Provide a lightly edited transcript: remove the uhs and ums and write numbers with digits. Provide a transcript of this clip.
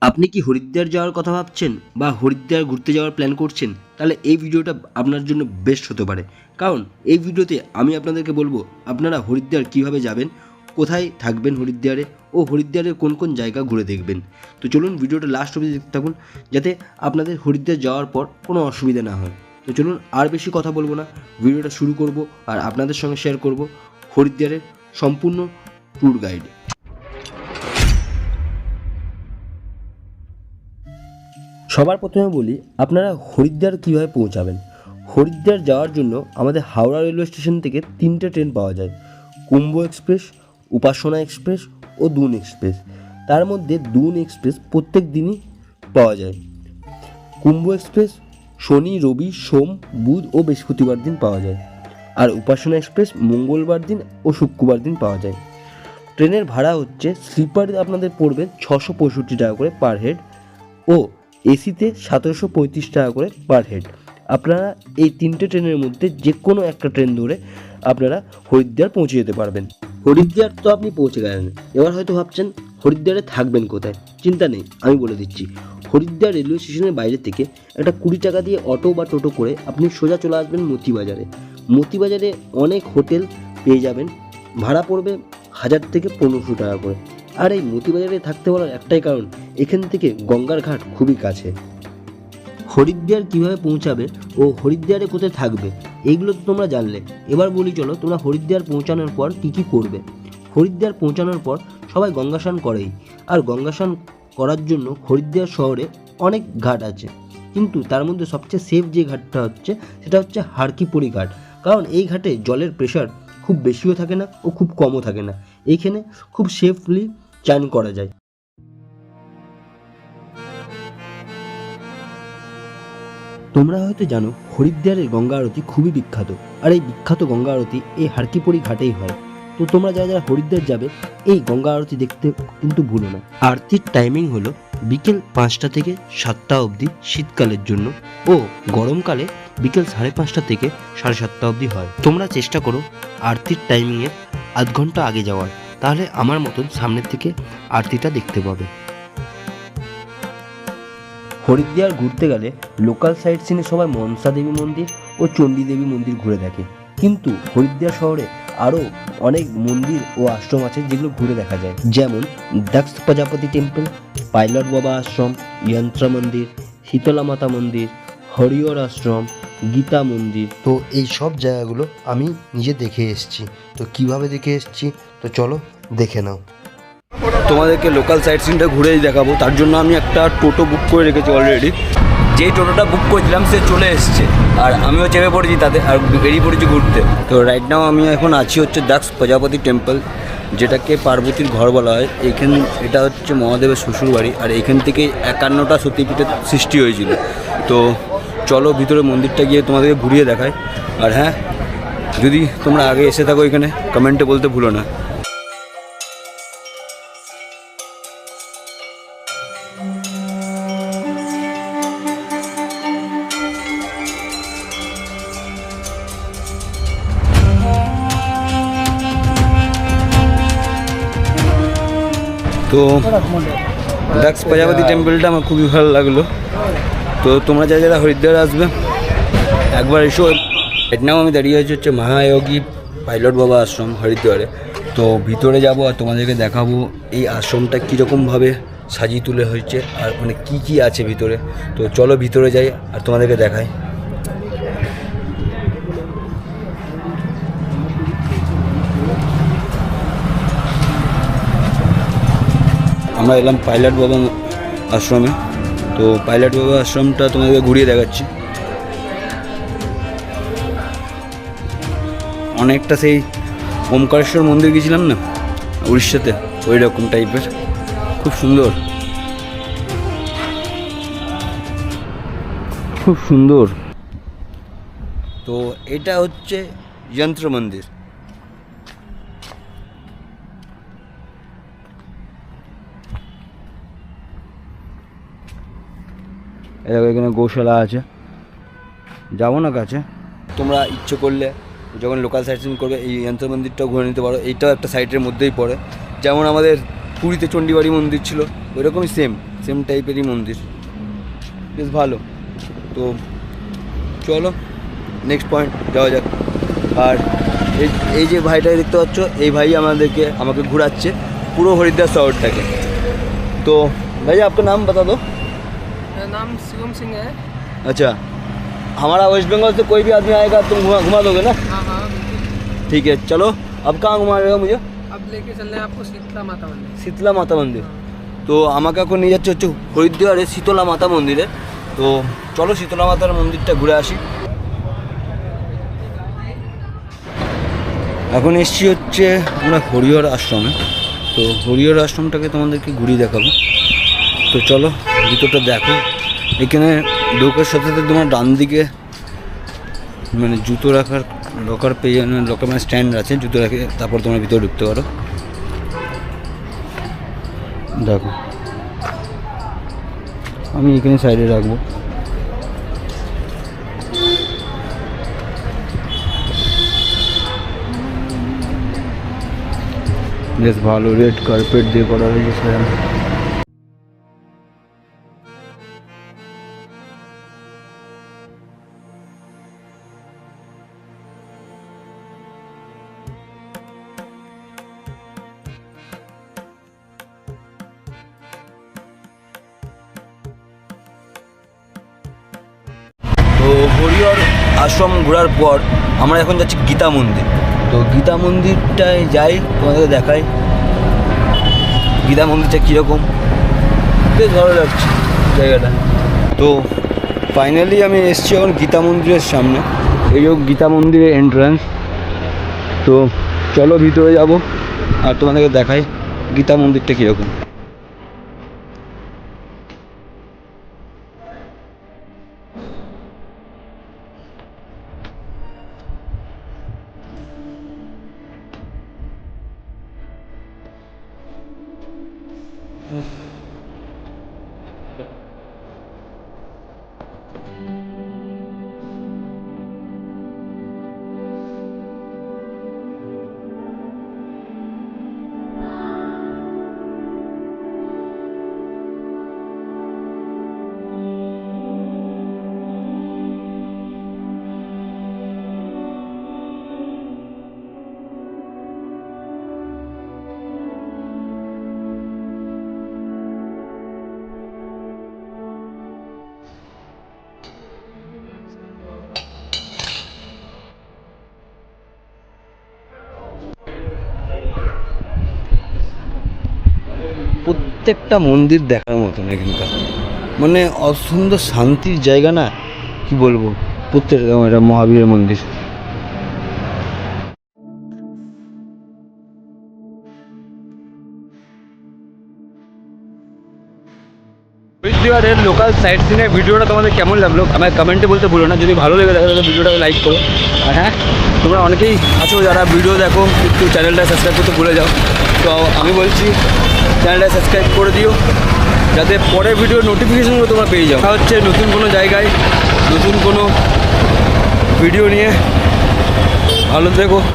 আপনি কি হরিদ্বার যাওয়ার কথা ভাবছেন বা হরিদ্বার ঘুরতে যাওয়ার প্ল্যান করছেন? তাহলে এই ভিডিওটা আপনার জন্য বেস্ট হতে পারে। কারণ এই ভিডিওতে আমি আপনাদেরকে বলবো আপনারা হরিদ্বার কিভাবে যাবেন, কোথায় থাকবেন হরিদ্বারে ও হরিদ্বারের কোন কোন জায়গা ঘুরে দেখবেন। তো চলুন ভিডিওটা লাস্ট অবধি দেখতে থাকুন, যাতে আপনাদের হরিদ্বার যাওয়ার পর কোনো অসুবিধা না হয়। তো চলুন আর বেশি কথা বলবো না, ভিডিওটা শুরু করব আর আপনাদের সঙ্গে শেয়ার করব হরিদ্বারের সম্পূর্ণ ট্যুর গাইড। সবার প্রথমে বলি আপনারা হরিদ্বার কীভাবে পৌঁছাবেন। হরিদ্বার যাওয়ার জন্য আমাদের হাওড়া রেলওয়ে স্টেশন থেকে 3টে ট্রেন পাওয়া যায়, কুম্ভ এক্সপ্রেস, উপাসনা এক্সপ্রেস ও দুন এক্সপ্রেস। তার মধ্যে দুন এক্সপ্রেস প্রত্যেক দিনই পাওয়া যায়। কুম্ভ এক্সপ্রেস শনি, রবি, সোম, বুধ ও বৃহস্পতিবার দিন পাওয়া যায়। আর উপাসনা এক্সপ্রেস মঙ্গলবার দিন ও শুক্রবার দিন পাওয়া যায়। ট্রেনের ভাড়া হচ্ছে স্লিপার আপনাদের পড়বে 665 টাকা করে পার হেড ও এসিতে 1735 টাকা করে পার হেড। আপনারা এই 3টে ট্রেনের মধ্যে যে কোনো একটা ট্রেন ধরে আপনারা হরিদ্বার পৌঁছে যেতে পারবেন। হরিদ্বার তো আপনি পৌঁছে গেলেন, এবার হয়তো ভাবছেন হরিদ্বারে থাকবেন কোথায়। চিন্তা নেই, আমি বলে দিচ্ছি। হরিদ্বার রেলওয়ে স্টেশনের বাইরে থেকে একটা 20 টাকা দিয়ে অটো বা টোটো করে আপনি সোজা চলে আসবেন মতিবাজারে। মতিবাজারে অনেক হোটেল পেয়ে যাবেন, ভাড়া পড়বে 1000 থেকে 1500 টাকা করে। আর এই মতিবাজারে থাকতে বলার একটাই কারণ, এখান থেকে গঙ্গার ঘাট খুবই কাছে। হরিদ্বার কিভাবে পৌঁছাবে ও হরিদ্বারে কোথায় থাকবে এইগুলো তো তোমরা জানলে। এবার বলি চলো তোমরা হরিদ্বার পৌঁছানোর পর কী কী করবে। হরিদ্বার পৌঁছানোর পর সবাই গঙ্গা স্নান করেই, আর গঙ্গা স্নান করার জন্য হরিদ্বার শহরে অনেক ঘাট আছে, কিন্তু তার মধ্যে সবচেয়ে সেফ যে ঘাটটা হচ্ছে সেটা হচ্ছে হারকিপড়ি ঘাট। কারণ এই ঘাটে জলের প্রেশার খুব বেশিও থাকে না ও খুব কমও থাকে না, এইখানে খুব সেফলি চান করা যায়। তোমরা হয়তো জানো হরিদ্বারের গঙ্গা আরতি খুবই বিখ্যাত, আর এই বিখ্যাত গঙ্গা আরতি এই হারকিপড়ি ঘাটেই হয়। তো তোমরা যারা যারা হরিদ্বার যাবে এই গঙ্গা আরতি দেখতে কিন্তু ভুলো না। আরতির টাইমিং হলো বিকেল 5টা থেকে 7টা অবধি শীতকালের জন্য, ও গরমকালে বিকেল 5:30 থেকে 7:30 অবধি হয়। তোমরা চেষ্টা করো আরতির টাইমিংয়ের আধ ঘন্টা আগে যাওয়ার, তাহলে আমার মতন সামনের থেকে আরতিটা দেখতে পাবে। হরিদ্বার ঘুরতে গেলে লোকাল সাইট সিনে সবাই মনসা দেবী মন্দির ও চণ্ডী দেবী মন্দির ঘুরে দেখে, কিন্তু হরিদ্বার শহরে আরও অনেক মন্দির ও আশ্রম আছে যেগুলো ঘুরে দেখা যায়, যেমন দক্ষ প্রজাপতি টেম্পল, পাইলট বাবা আশ্রম, যন্ত্র মন্দির, শীতলা মাতা মন্দির, হরিহর আশ্রম, গীতা মন্দির। তো এই সব জায়গাগুলো আমি নিজে দেখে এসেছি। তো কিভাবে দেখে এসেছি তো চলো দেখে নাও। তোমাদেরকে লোকাল সাইট সিনটা ঘুরেই দেখাবো, তার জন্য আমি একটা টোটো বুক করে রেখেছি অলরেডি। যেই টোটোটা বুক করেছিলাম সে চলে এসছে, আর আমিও চেপে পড়েছি তাতে, আর বেরিয়ে পড়েছি ঘুরতে। তো রাইট নাও আমি এখন আছি হচ্ছে দক্ষ প্রজাপতি টেম্পল, যেটাকে পার্বতীর ঘর বলা হয়। এইখানে এটা হচ্ছে মহাদেবের শ্বশুরবাড়ি, আর এইখান থেকে 51টা সতীপীঠের সৃষ্টি হয়েছিল। তো চলো ভিতরে মন্দিরটা গিয়ে তোমাদেরকে ঘুরিয়ে দেখায়। আর হ্যাঁ, যদি তোমরা আগে এসে থাকো এখানে কমেন্টে বলতে ভুলো না। তো দক্ষ প্রজাপতি টেম্পলটা আমার খুবই ভালো লাগলো। তো তোমরা যারা যারা হরিদ্বার আসবে একবার এসো। এটাও আমি দাঁড়িয়ে আছি হচ্ছে মহায়োগী পাইলট বাবা আশ্রম হরিদ্বারে। তো ভিতরে যাব আর তোমাদেরকে দেখাবো এই আশ্রমটা কীরকমভাবে সাজিয়ে তুলে হয়েছে আর মানে কী কী আছে ভিতরে। তো চলো ভিতরে যাই আর তোমাদেরকে দেখাই। আমরা এলাম পাইলট বাবা আশ্রমে। তো পাইলট বাবা আশ্রমটা তোমাদেরকে ঘুরিয়ে দেখাচ্ছি। অনেকটা সেই ওমকারেশ্বর মন্দির গেছিলাম না উড়িষ্যাতে, ওই রকম টাইপের, খুব সুন্দর, খুব সুন্দর। তো এটা হচ্ছে যন্ত্র মন্দির। এখানে গৌশালা আছে, যাবো না কাছে। তোমরা ইচ্ছে করলে যখন লোকাল সাইট সিন করবে এই যন্ত্র মন্দিরটাও ঘুরে নিতে পারো। এইটাও একটা সাইটের মধ্যেই পড়ে, যেমন আমাদের পুরীতে চণ্ডীবাড়ি মন্দির ছিল ওইরকমই সেম। সেম টাইপেরই মন্দির, বেশ ভালো। তো চলো নেক্সট পয়েন্ট যাওয়া যাক। আর এই যে ভাইটাকে দেখতে পাচ্ছ, এই ভাই আমাকে ঘুরাচ্ছে পুরো हरिद्वार शहरটাকে। तो भैया आपका नाम बता दो। मेरा नाम शिवम सिंह है। अच्छा, हमारा वेस्ट बंगाल से कोई भी आदमी आएगा तुम घुमा दोगे ना? हाँ हाँ बिल्कुल। ठीक है चलो, अब कहाँ घुमा रहे हो मुझे? अब लेके चल रहे हैं आपको शीतला माता मंदिर। শীতলা মাতা মন্দির। তো আমাকে এখন নিয়ে যাচ্ছে হচ্ছে হরিদ্বারে শীতলা মাতা মন্দিরে। তো চলো শীতলা মাতার মন্দিরটা ঘুরে আসি। এখন এসছি হচ্ছে আমরা হরিহর আশ্রমে। তো হরিহর আশ্রমটাকে তোমাদেরকে ঘুরিয়ে দেখাবো। তো চলো ভিতরটা দেখো। এখানে ঢোকার সাথে সাথে তোমার ডান দিকে মানে জুতো রাখার লকার পেয়ে লকার মানে স্ট্যান্ড আছে, জুতো রাখে তারপর তোমরা ভিতরে ঢুকতে পারো। দেখো আমি এখানে সাইডে রাখবো। বেশ ভালো রেড কার্পেট দিয়ে করা হয়েছে স্যার। তো হরিহর আশ্রম ঘোরার পর আমরা এখন যাচ্ছি গীতা মন্দির। তো গীতা মন্দিরটায় যাই, তোমাদের দেখাই গীতা মন্দিরটা কীরকম। বেশ ভালো লাগছে জায়গাটা। তো ফাইনালি আমি এসেছি এখন গীতা মন্দিরের সামনে। এই হোক গীতা মন্দিরের এন্ট্রান্স। তো চলো ভিতরে যাব আর তোমাদেরকে দেখাই গীতা মন্দিরটা কীরকম। প্রত্যেকটা মন্দির দেখার মতন এখানকার, মানে অসুন্দর শান্তির জায়গা না, কি বলবো। প্রত্যেকটা এটা মহাবীরের মন্দির। হরিদ্বারের লোকাল সাইট সিনের ভিডিওটা তোমাদের কেমন লাগলো আমার কমেন্টে বলতে ভুলো না। যদি ভালো লেগে থাকে তাহলে ভিডিওটাকে লাইক করো। আর হ্যাঁ, তোমরা অনেকেই আছো যারা ভিডিও দেখো কিন্তু চ্যানেলটা সাবস্ক্রাইব করতে ভুলে যাও। তো আমি বলছি চ্যানেলটা সাবস্ক্রাইব করে দিও যাতে পরের ভিডিওর নোটিফিকেশনগুলো তোমরা পেয়ে যাও। হচ্ছে নতুন কোনো জায়গায় নতুন কোনো ভিডিও নিয়ে। ভালো থেকো।